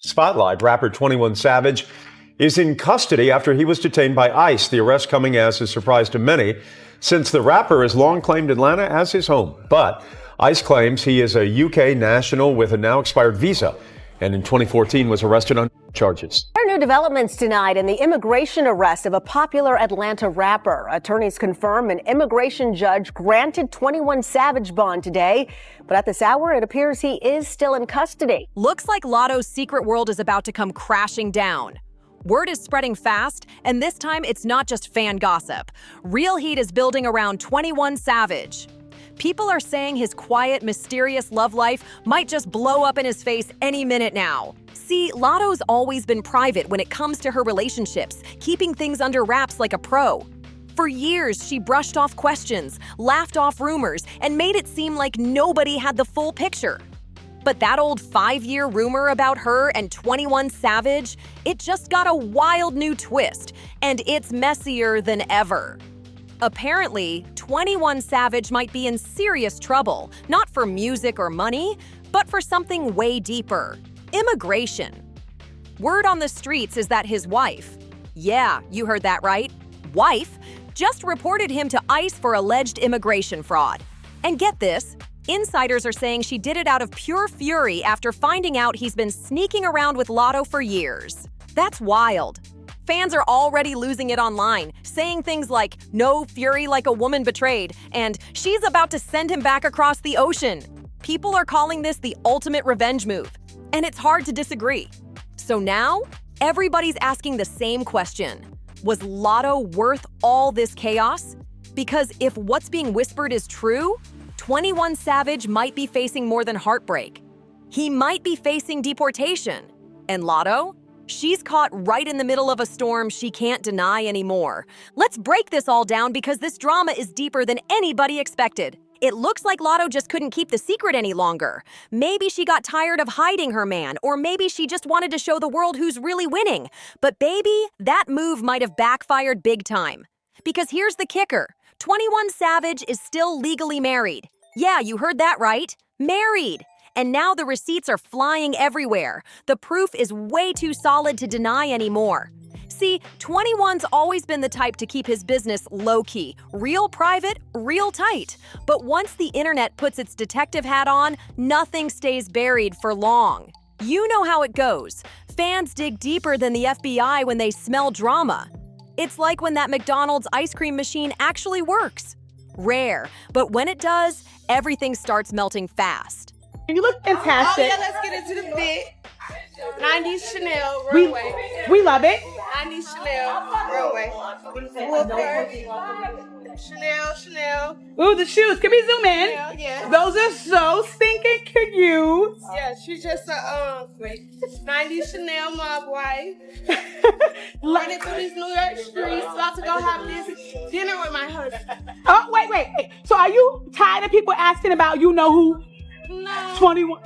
Spotlight. Rapper 21 Savage is in custody after he was detained by ICE. The arrest coming as a surprise to many, since the rapper has long claimed Atlanta as his home. But ICE claims he is a UK national with a now expired visa, and in 2014 was arrested on charges. There are new developments tonight in the immigration arrest of a popular Atlanta rapper. Attorneys confirm an immigration judge granted 21 Savage bond today, but at this hour it appears he is still in custody. Looks like Latto's secret world is about to come crashing down. Word is spreading fast, and this time it's not just fan gossip. Real heat is building around 21 Savage. People are saying his quiet, mysterious love life might just blow up in his face any minute now. See, Latto's always been private when it comes to her relationships, keeping things under wraps like a pro. For years, she brushed off questions, laughed off rumors, and made it seem like nobody had the full picture. But that old 5-year rumor about her and 21 Savage, it just got a wild new twist, and it's messier than ever. Apparently, 21 Savage might be in serious trouble, not for music or money, but for something way deeper: immigration. Word on the streets is that his wife, yeah, you heard that right, wife, just reported him to ICE for alleged immigration fraud. And get this, insiders are saying she did it out of pure fury after finding out he's been sneaking around with Latto for years. That's wild. Fans are already losing it online, saying things like, "No fury like a woman betrayed," and "she's about to send him back across the ocean." People are calling this the ultimate revenge move, and it's hard to disagree. So now, everybody's asking the same question. Was Latto worth all this chaos? Because if what's being whispered is true, 21 Savage might be facing more than heartbreak. He might be facing deportation. And Latto? She's caught right in the middle of a storm she can't deny anymore. Let's break this all down because this drama is deeper than anybody expected. It looks like Latto just couldn't keep the secret any longer. Maybe she got tired of hiding her man, or maybe she just wanted to show the world who's really winning. But baby, that move might have backfired big time. Because here's the kicker. 21 Savage is still legally married. Yeah, you heard that right. Married. And now the receipts are flying everywhere. The proof is way too solid to deny anymore. See, 21's always been the type to keep his business low-key, real private, real tight. But once the internet puts its detective hat on, nothing stays buried for long. You know how it goes. Fans dig deeper than the FBI when they smell drama. It's like when that McDonald's ice cream machine actually works. Rare, but when it does, everything starts melting fast. You look fantastic. Oh yeah, let's get into the fit. 90s Chanel, runway. We love it. 90s Chanel, runway. Woofer. Chanel. Ooh, the shoes. Can we zoom in? Yeah. Those are so stinking cute. Yeah, she's just a 90s Chanel mob wife. Running through these New York streets, about to go have this dinner with my husband. Oh, wait. So are you tired of people asking about you know who? No. 21.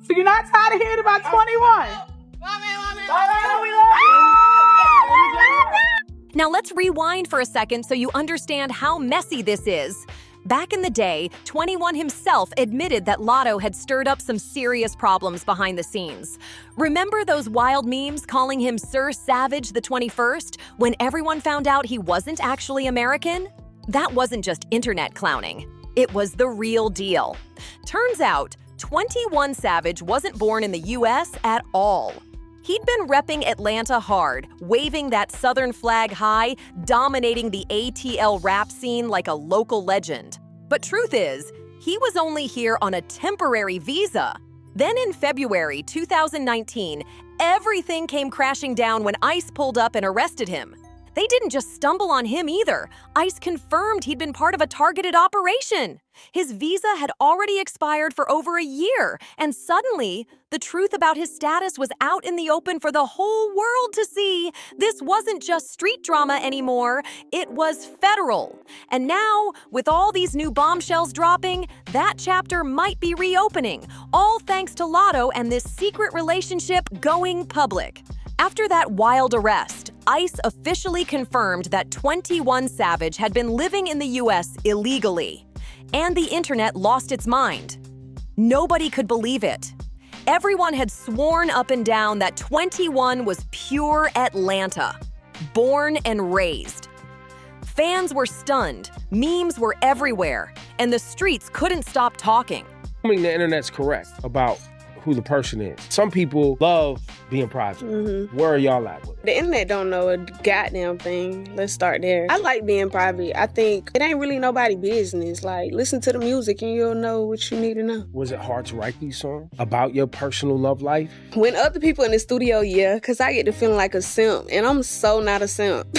So you're not tired of hearing about 21? My man. Now let's rewind for a second so you understand how messy this is. Back in the day, 21 himself admitted that Latto had stirred up some serious problems behind the scenes. Remember those wild memes calling him Sir Savage the 21st when everyone found out he wasn't actually American? That wasn't just internet clowning. It was the real deal. Turns out, 21 Savage wasn't born in the US at all. He'd been repping Atlanta hard, waving that Southern flag high, dominating the ATL rap scene like a local legend. But truth is, he was only here on a temporary visa. Then in February 2019, everything came crashing down when ICE pulled up and arrested him. They didn't just stumble on him either. ICE confirmed he'd been part of a targeted operation. His visa had already expired for over a year, and suddenly, the truth about his status was out in the open for the whole world to see. This wasn't just street drama anymore, it was federal. And now, with all these new bombshells dropping, that chapter might be reopening, all thanks to Latto and this secret relationship going public. After that wild arrest, ICE officially confirmed that 21 Savage had been living in the US illegally. And the internet lost its mind. Nobody could believe it. Everyone had sworn up and down that 21 was pure Atlanta, born and raised. Fans were stunned, memes were everywhere, and the streets couldn't stop talking. I mean, the internet's correct about who the person is. Some people love being private. Where are y'all at with it? The internet don't know a goddamn thing. Let's start there. I like being private. I think it ain't really nobody business. Like, listen to the music and you'll know what you need to know. Was it hard to write these songs about your personal love life? When other people in the studio, yeah, because I get to feeling like a simp, and I'm so not a simp.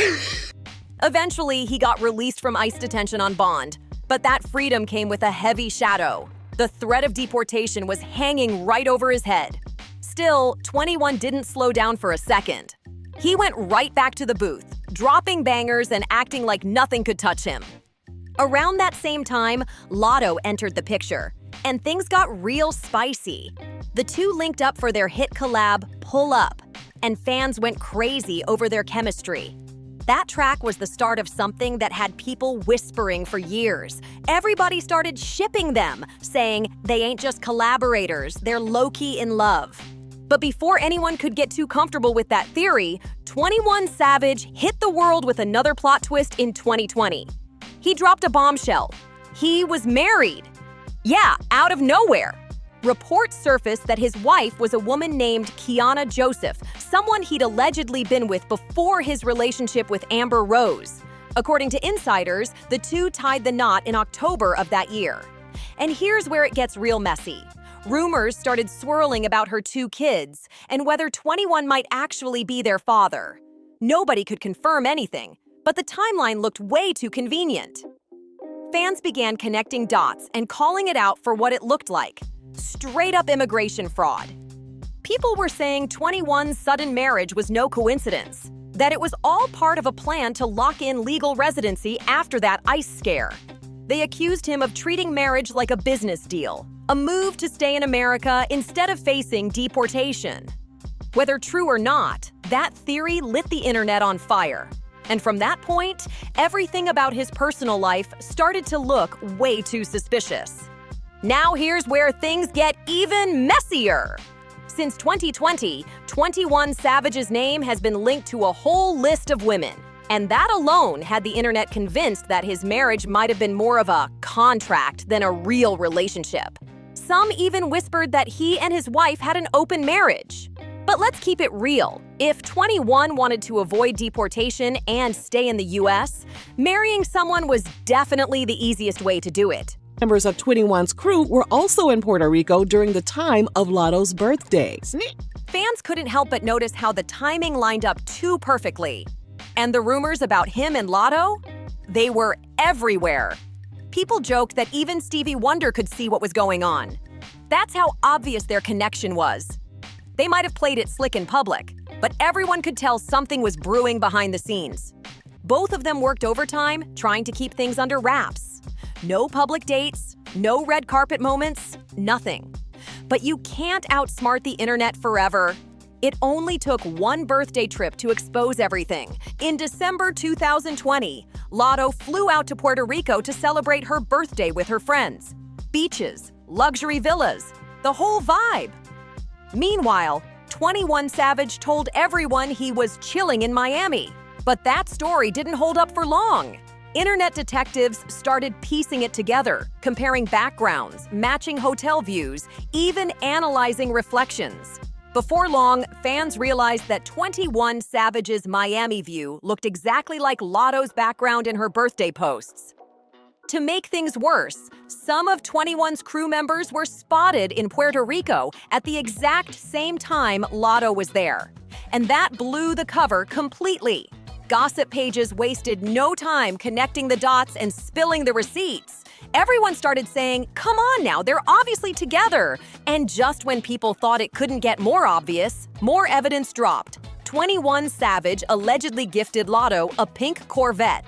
Eventually, he got released from ICE detention on bond, but that freedom came with a heavy shadow. The threat of deportation was hanging right over his head. Still, 21 didn't slow down for a second. He went right back to the booth, dropping bangers and acting like nothing could touch him. Around that same time, Latto entered the picture, and things got real spicy. The two linked up for their hit collab, Pull Up, and fans went crazy over their chemistry. That track was the start of something that had people whispering for years. Everybody started shipping them, saying they ain't just collaborators, they're low-key in love. But before anyone could get too comfortable with that theory, 21 Savage hit the world with another plot twist in 2020. He dropped a bombshell. He was married. Yeah, out of nowhere. Reports surfaced that his wife was a woman named Kiana Joseph, someone he'd allegedly been with before his relationship with Amber Rose. According to insiders, the two tied the knot in October of that year. And here's where it gets real messy. Rumors started swirling about her two kids and whether 21 might actually be their father. Nobody could confirm anything, but the timeline looked way too convenient. Fans began connecting dots and calling it out for what it looked like. Straight-up immigration fraud. People were saying 21's sudden marriage was no coincidence, that it was all part of a plan to lock in legal residency after that ICE scare. They accused him of treating marriage like a business deal, a move to stay in America instead of facing deportation. Whether true or not, that theory lit the internet on fire. And from that point, everything about his personal life started to look way too suspicious. Now here's where things get even messier. Since 2020, 21 Savage's name has been linked to a whole list of women. And that alone had the internet convinced that his marriage might have been more of a contract than a real relationship. Some even whispered that he and his wife had an open marriage. But let's keep it real. If 21 wanted to avoid deportation and stay in the US, marrying someone was definitely the easiest way to do it. Members of 21's crew were also in Puerto Rico during the time of Latto's birthday. Fans couldn't help but notice how the timing lined up too perfectly. And the rumors about him and Latto? They were everywhere. People joked that even Stevie Wonder could see what was going on. That's how obvious their connection was. They might have played it slick in public, but everyone could tell something was brewing behind the scenes. Both of them worked overtime, trying to keep things under wraps. No public dates, no red carpet moments, nothing. But you can't outsmart the internet forever. It only took one birthday trip to expose everything. In December 2020, Latto flew out to Puerto Rico to celebrate her birthday with her friends. Beaches, luxury villas, the whole vibe. Meanwhile, 21 Savage told everyone he was chilling in Miami. But that story didn't hold up for long. Internet detectives started piecing it together, comparing backgrounds, matching hotel views, even analyzing reflections. Before long, fans realized that 21 Savage's Miami view looked exactly like Latto's background in her birthday posts. To make things worse, some of 21's crew members were spotted in Puerto Rico at the exact same time Latto was there. And that blew the cover completely. Gossip pages wasted no time connecting the dots and spilling the receipts. Everyone started saying, come on now, they're obviously together. And just when people thought it couldn't get more obvious, more evidence dropped. 21 Savage allegedly gifted Latto a pink Corvette.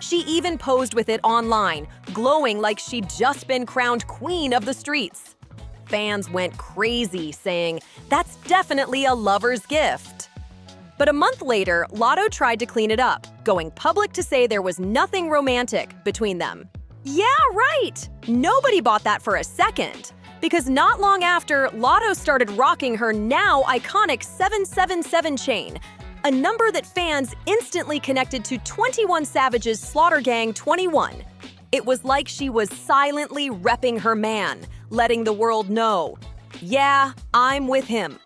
She even posed with it online, glowing like she'd just been crowned queen of the streets. Fans went crazy, saying, that's definitely a lover's gift. But a month later, Latto tried to clean it up, going public to say there was nothing romantic between them. Yeah, right! Nobody bought that for a second. Because not long after, Latto started rocking her now iconic 777 chain, a number that fans instantly connected to 21 Savage's Slaughter Gang 21. It was like she was silently repping her man, letting the world know, yeah, I'm with him.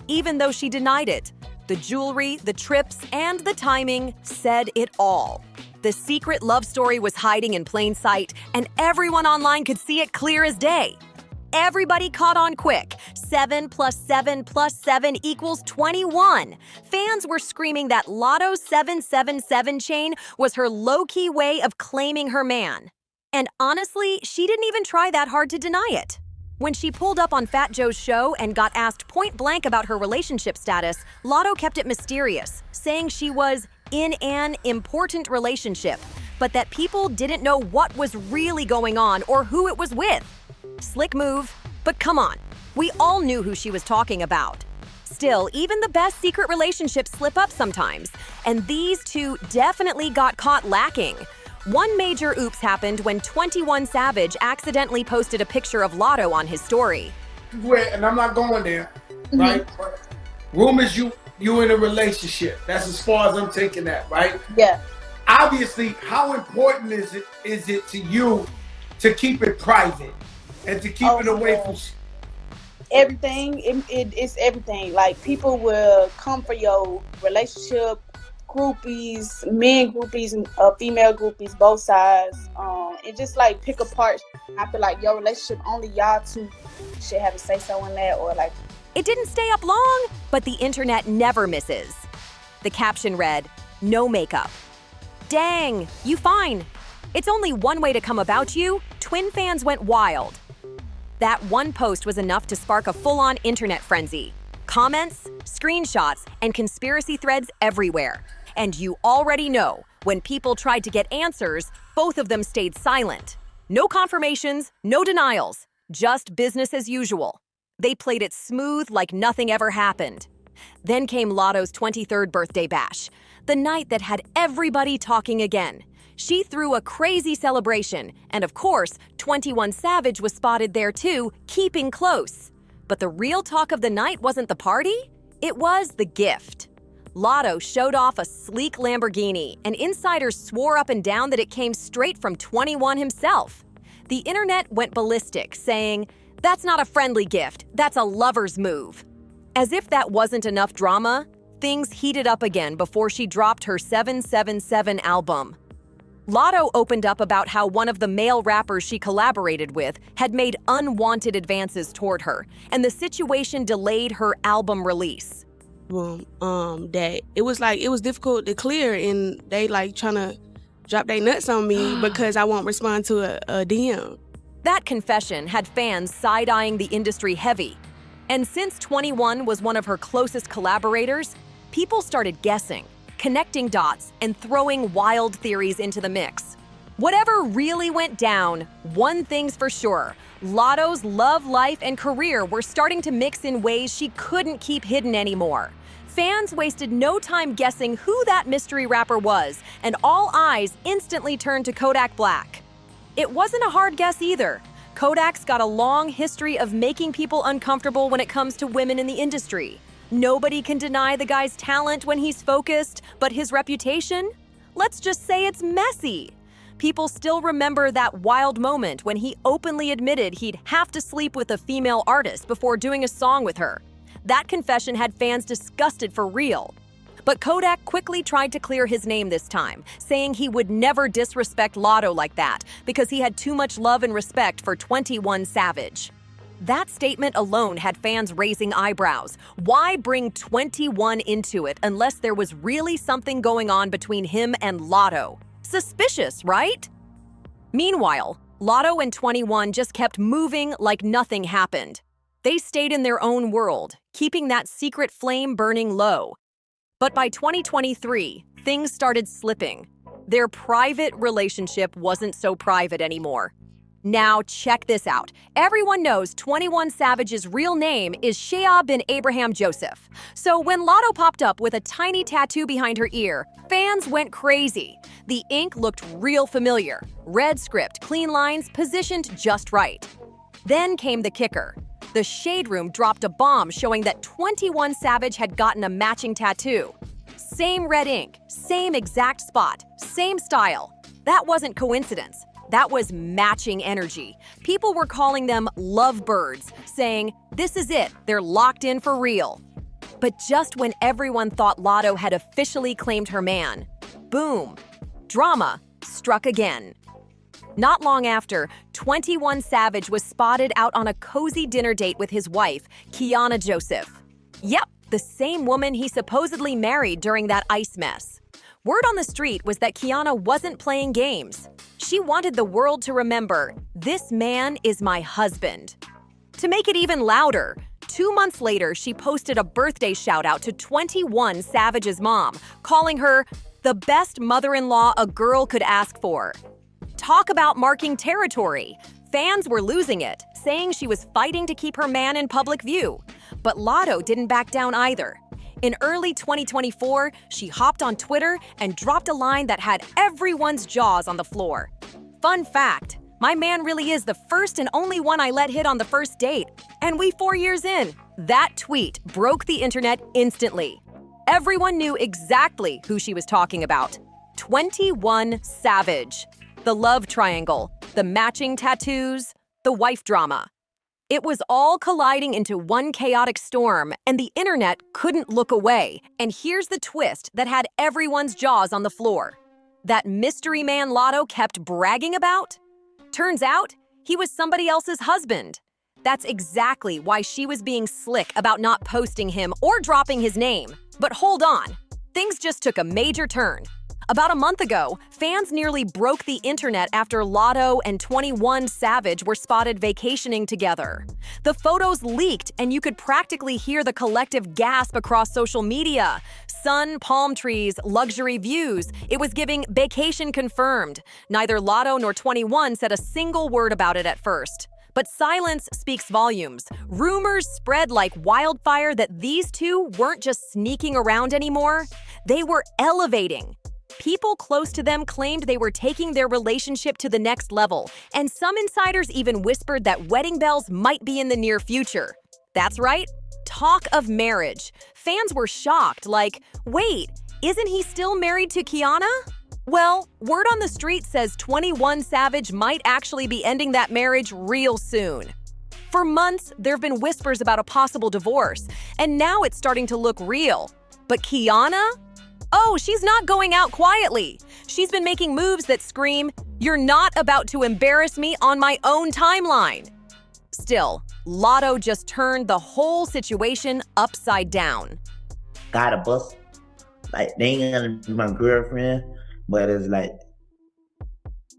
Even though she denied it, the jewelry, the trips, and the timing said it all. The secret love story was hiding in plain sight, and everyone online could see it clear as day. Everybody caught on quick. 7 plus 7 plus 7 equals 21. Fans were screaming that Latto's 777 chain was her low-key way of claiming her man. And honestly, she didn't even try that hard to deny it. When she pulled up on Fat Joe's show and got asked point blank about her relationship status, Latto kept it mysterious, saying she was in an important relationship, but that people didn't know what was really going on or who it was with. Slick move, but come on, we all knew who she was talking about. Still, even the best secret relationships slip up sometimes, and these two definitely got caught lacking. One major oops happened when 21 Savage accidentally posted a picture of Latto on his story. And I'm not going there, right? Rumors you in a relationship. That's as far as I'm taking that, right? Yeah. Obviously, how important is it to you to keep it private and to keep it away from everything? It's everything. Like, people will come for your relationship, groupies, men groupies, and female groupies, both sides, and just like pick apart. I feel like your relationship, only y'all two should have a say so in that, or like. It didn't stay up long, but the internet never misses. The caption read, "No makeup." Dang, you fine. It's only one way to come about you. Twin fans went wild. That one post was enough to spark a full-on internet frenzy. Comments, screenshots, and conspiracy threads everywhere. And you already know, when people tried to get answers, both of them stayed silent. No confirmations, no denials, just business as usual. They played it smooth like nothing ever happened. Then came Latto's 23rd birthday bash, the night that had everybody talking again. She threw a crazy celebration, and of course, 21 Savage was spotted there too, keeping close. But the real talk of the night wasn't the party, it was the gift. Latto showed off a sleek Lamborghini, and insiders swore up and down that it came straight from 21 himself. The internet went ballistic, saying, "That's not a friendly gift, that's a lover's move." As if that wasn't enough drama, things heated up again before she dropped her 777 album. Latto opened up about how one of the male rappers she collaborated with had made unwanted advances toward her, and the situation delayed her album release. That it was difficult to clear, and they like trying to drop their nuts on me because I won't respond to a DM. That confession had fans side-eyeing the industry heavy. And since 21 was one of her closest collaborators, people started guessing, connecting dots, and throwing wild theories into the mix. Whatever really went down, one thing's for sure, Latto's love life and career were starting to mix in ways she couldn't keep hidden anymore. Fans wasted no time guessing who that mystery rapper was, and all eyes instantly turned to Kodak Black. It wasn't a hard guess either. Kodak's got a long history of making people uncomfortable when it comes to women in the industry. Nobody can deny the guy's talent when he's focused, but his reputation? Let's just say it's messy. People still remember that wild moment when he openly admitted he'd have to sleep with a female artist before doing a song with her. That confession had fans disgusted for real. But Kodak quickly tried to clear his name this time, saying he would never disrespect Latto like that because he had too much love and respect for 21 Savage. That statement alone had fans raising eyebrows. Why bring 21 into it unless there was really something going on between him and Latto? Suspicious, right? Meanwhile, Latto and 21 just kept moving like nothing happened. They stayed in their own world, keeping that secret flame burning low. But by 2023, things started slipping. Their private relationship wasn't so private anymore. Now check this out. Everyone knows 21 Savage's real name is Shea bin Abraham Joseph. So when Latto popped up with a tiny tattoo behind her ear, fans went crazy. The ink looked real familiar. Red script, clean lines, positioned just right. Then came the kicker. The Shade Room dropped a bomb showing that 21 Savage had gotten a matching tattoo. Same red ink, same exact spot, same style. That wasn't coincidence. That was matching energy. People were calling them lovebirds, saying, "This is it, they're locked in for real." But just when everyone thought Latto had officially claimed her man, boom, drama struck again. Not long after, 21 Savage was spotted out on a cozy dinner date with his wife, Kiana Joseph. Yep, the same woman he supposedly married during that ice mess. Word on the street was that Kiana wasn't playing games. She wanted the world to remember, "This man is my husband." To make it even louder, 2 months later, she posted a birthday shout-out to 21 Savage's mom, calling her the best mother-in-law a girl could ask for. Talk about marking territory. Fans were losing it, saying she was fighting to keep her man in public view. But Latto didn't back down either. In early 2024, she hopped on Twitter and dropped a line that had everyone's jaws on the floor. Fun fact, my man really is the first and only one I let hit on the first date. And we 4 years in. That tweet broke the internet instantly. Everyone knew exactly who she was talking about. 21 Savage. The love triangle, the matching tattoos, the wife drama. It was all colliding into one chaotic storm, and the internet couldn't look away. And here's the twist that had everyone's jaws on the floor. That mystery man Latto kept bragging about? Turns out, he was somebody else's husband. That's exactly why she was being slick about not posting him or dropping his name. But hold on, things just took a major turn. About a month ago, fans nearly broke the internet after Latto and 21 Savage were spotted vacationing together. The photos leaked, and you could practically hear the collective gasp across social media. Sun, palm trees, luxury views. It was giving vacation confirmed. Neither Latto nor 21 said a single word about it at first. But silence speaks volumes. Rumors spread like wildfire that these two weren't just sneaking around anymore. They were elevating. People close to them claimed they were taking their relationship to the next level, and some insiders even whispered that wedding bells might be in the near future. That's right, talk of marriage. Fans were shocked, like, wait, isn't he still married to Kiana? Well, word on the street says 21 Savage might actually be ending that marriage real soon. For months, there have been whispers about a possible divorce, and now it's starting to look real. But Kiana? Oh, she's not going out quietly. She's been making moves that scream, "You're not about to embarrass me on my own timeline." Still, Latto just turned the whole situation upside down. Got a bust. Like, they ain't gonna be my girlfriend, but it's like,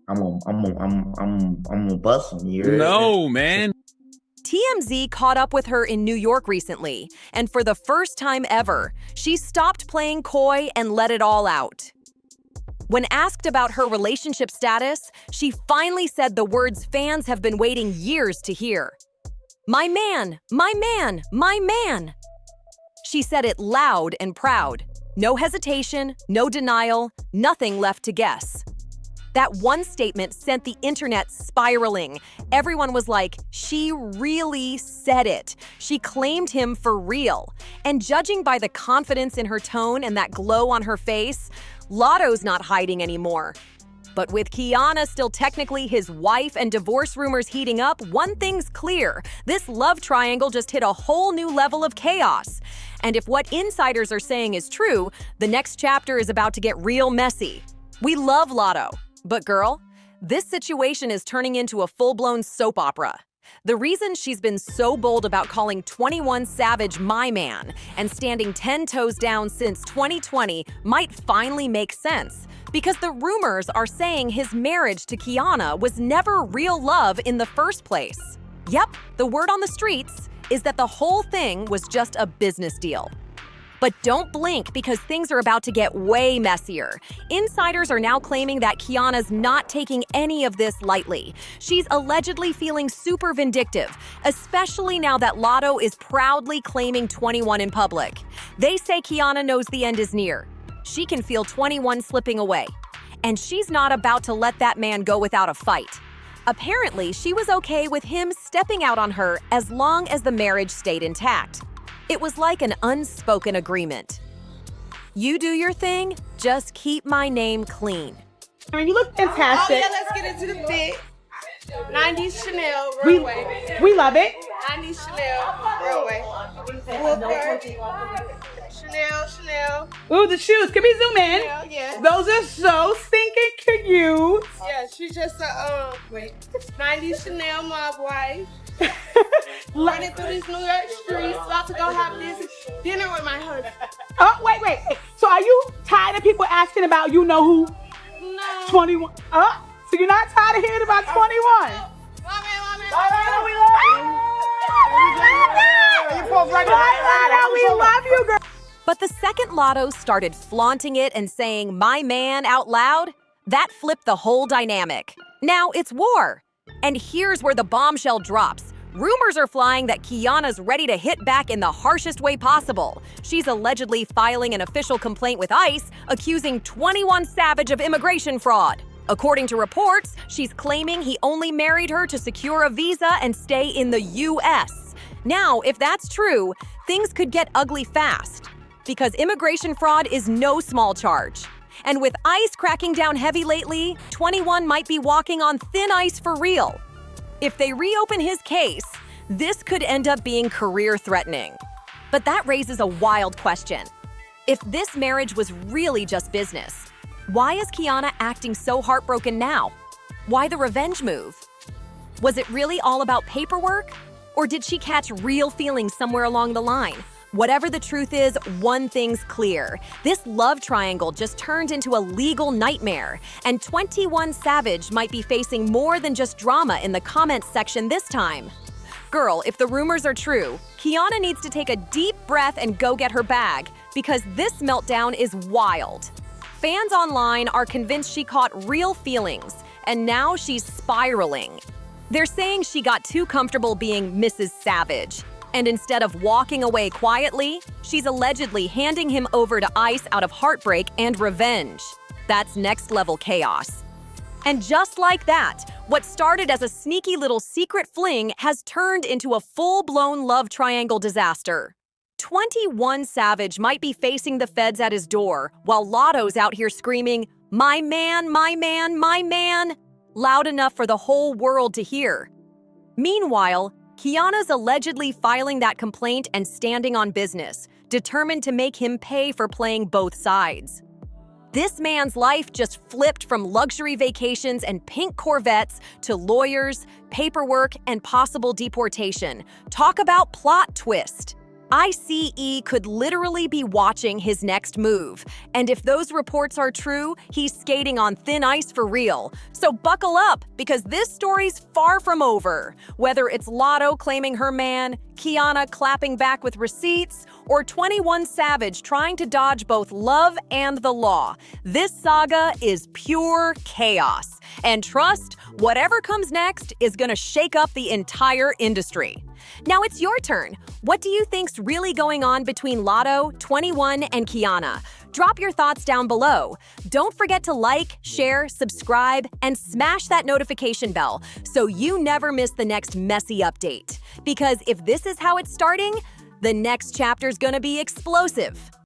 I'm gonna bust them. No, man. TMZ caught up with her in New York recently, and for the first time ever, she stopped playing coy and let it all out. When asked about her relationship status, she finally said the words fans have been waiting years to hear. "My man, my man, my man." She said it loud and proud. No hesitation, no denial, nothing left to guess. That one statement sent the internet spiraling. Everyone was like, she really said it. She claimed him for real. And judging by the confidence in her tone and that glow on her face, Latto's not hiding anymore. But with Kiana still technically his wife and divorce rumors heating up, one thing's clear. This love triangle just hit a whole new level of chaos. And if what insiders are saying is true, the next chapter is about to get real messy. We love Latto. But girl, this situation is turning into a full-blown soap opera. The reason she's been so bold about calling 21 Savage my man and standing 10 toes down since 2020 might finally make sense, because the rumors are saying his marriage to Kiana was never real love in the first place. Yep, the word on the streets is that the whole thing was just a business deal. But don't blink, because things are about to get way messier. Insiders are now claiming that Kiana's not taking any of this lightly. She's allegedly feeling super vindictive, especially now that Latto is proudly claiming 21 in public. They say Kiana knows the end is near. She can feel 21 slipping away. And she's not about to let that man go without a fight. Apparently, she was okay with him stepping out on her as long as the marriage stayed intact. It was like an unspoken agreement. You do your thing, just keep my name clean. I mean, you look fantastic. Oh yeah, let's get into the fit. 90s Chanel, runway. We love it. 90s Chanel, runway. Walker. Chanel. Ooh, the shoes. Can we zoom in? Chanel, yeah. Those are so stinking cute. Yeah, she's just a 90s Chanel mob wife. Running through these New York streets, about to go have this dinner with my husband. Oh, wait. So are you tired of people asking about No. 21? Oh, so you're not tired of hearing about 21? My man. We love you, girl. But the second Latto started flaunting it and saying, "My man," out loud, that flipped the whole dynamic. Now it's war. And here's where the bombshell drops. Rumors are flying that Kiana's ready to hit back in the harshest way possible. She's allegedly filing an official complaint with ICE, accusing 21 Savage of immigration fraud. According to reports, she's claiming he only married her to secure a visa and stay in the U.S. Now, if that's true, things could get ugly fast. Because immigration fraud is no small charge. And with ICE cracking down heavy lately, 21 might be walking on thin ice for real. If they reopen his case, this could end up being career-threatening. But that raises a wild question. If this marriage was really just business, why is Kiana acting so heartbroken now? Why the revenge move? Was it really all about paperwork? Or did she catch real feelings somewhere along the line? Whatever the truth is, one thing's clear. This love triangle just turned into a legal nightmare, and 21 Savage might be facing more than just drama in the comments section this time. Girl, if the rumors are true, Kiana needs to take a deep breath and go get her bag, because this meltdown is wild. Fans online are convinced she caught real feelings, and now she's spiraling. They're saying she got too comfortable being Mrs. Savage. And instead of walking away quietly, she's allegedly handing him over to ICE out of heartbreak and revenge. That's next-level chaos. And just like that, what started as a sneaky little secret fling has turned into a full-blown love triangle disaster. 21 Savage might be facing the feds at his door, while Latto's out here screaming, "My man, my man, my man," loud enough for the whole world to hear. Meanwhile, Kiana's allegedly filing that complaint and standing on business, determined to make him pay for playing both sides. This man's life just flipped from luxury vacations and pink Corvettes to lawyers, paperwork, and possible deportation. Talk about plot twist. ICE could literally be watching his next move. And if those reports are true, he's skating on thin ice for real. So buckle up, because this story's far from over. Whether it's Latto claiming her man, Kiana clapping back with receipts, or 21 Savage trying to dodge both love and the law, this saga is pure chaos. And trust, whatever comes next is gonna shake up the entire industry. Now it's your turn. What do you think's really going on between Latto, 21, and Kiana? Drop your thoughts down below. Don't forget to like, share, subscribe, and smash that notification bell so you never miss the next messy update. Because if this is how it's starting, the next chapter's gonna be explosive.